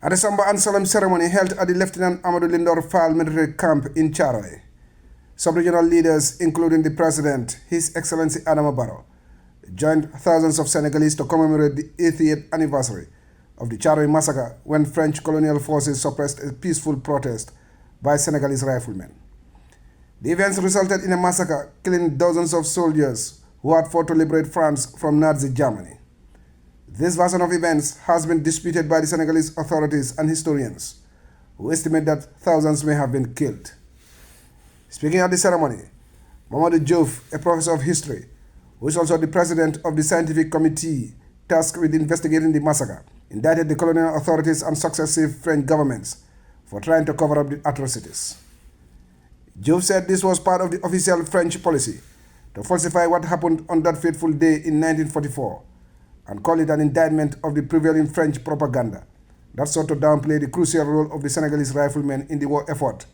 At a somber and solemn ceremony held at the Lieutenant Amadou Lindor Fall military camp in Thiaroye, sub-regional leaders, including the President, His Excellency Adama Barrow, joined thousands of Senegalese to commemorate the 80th anniversary of the Thiaroye massacre when French colonial forces suppressed a peaceful protest by Senegalese riflemen. The events resulted in a massacre killing dozens of soldiers who had fought to liberate France from Nazi Germany. This version of events has been disputed by the Senegalese authorities and historians, who estimate that thousands may have been killed. Speaking at the ceremony, Mamadou Jallow, a professor of history, who is also the president of the scientific committee tasked with investigating the massacre, indicted the colonial authorities and successive French governments for trying to cover up the atrocities. Jallow said this was part of the official French policy to falsify what happened on that fateful day in 1944 and call it an indictment of the prevailing French propaganda that sought to downplay the crucial role of the Senegalese riflemen in the war effort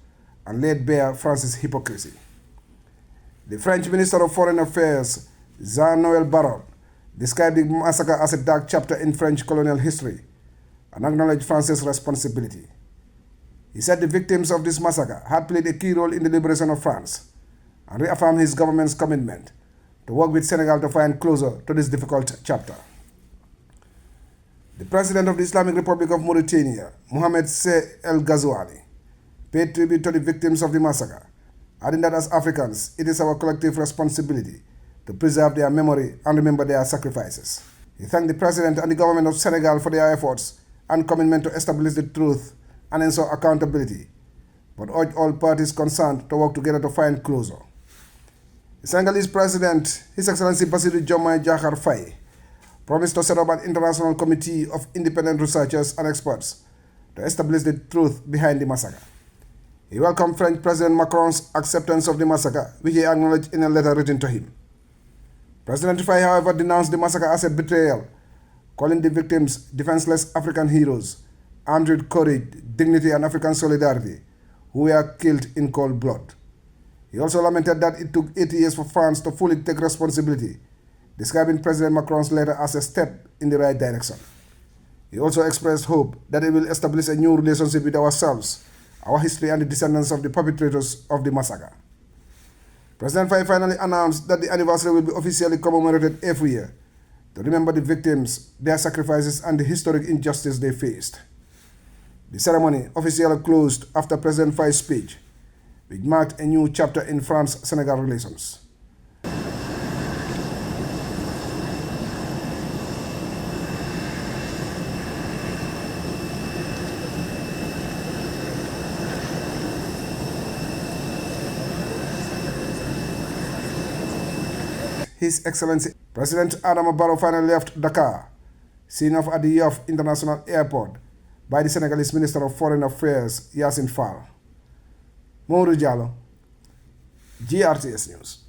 and laid bare France's hypocrisy. The French Minister of Foreign Affairs, Jean-Noël Barrot, described the massacre as a dark chapter in French colonial history and acknowledged France's responsibility. He said the victims of this massacre had played a key role in the liberation of France and reaffirmed his government's commitment to work with Senegal to find closure to this difficult chapter. The President of the Islamic Republic of Mauritania, Mohamed Seh El Ghazouani, paid tribute to the victims of the massacre, adding that as Africans, it is our collective responsibility to preserve their memory and remember their sacrifices. He thanked the President and the government of Senegal for their efforts and commitment to establish the truth and ensure accountability, but urged all parties concerned to work together to find closure. The Senegalese President, His Excellency Bassirou Diomaye Diakhar Faye, promised to set up an international committee of independent researchers and experts to establish the truth behind the massacre. He welcomed French President Macron's acceptance of the massacre, which he acknowledged in a letter written to him. President Faye, however, denounced the massacre as a betrayal, calling the victims defenseless African heroes, armed with courage, dignity, and African solidarity, who were killed in cold blood. He also lamented that it took 80 years for France to fully take responsibility, describing President Macron's letter as a step in the right direction. He also expressed hope that it will establish a new relationship with ourselves, our history, and the descendants of the perpetrators of the massacre. President Faye finally announced that the anniversary will be officially commemorated every year to remember the victims, their sacrifices, and the historic injustice they faced. The ceremony officially closed after President Faye's speech, which marked a new chapter in France-Senegal relations. His Excellency President Adama Barrow finally left Dakar, seen off at the Yoff International Airport by the Senegalese Minister of Foreign Affairs, Yassine Fall. Momodou Jallow, GRTS News.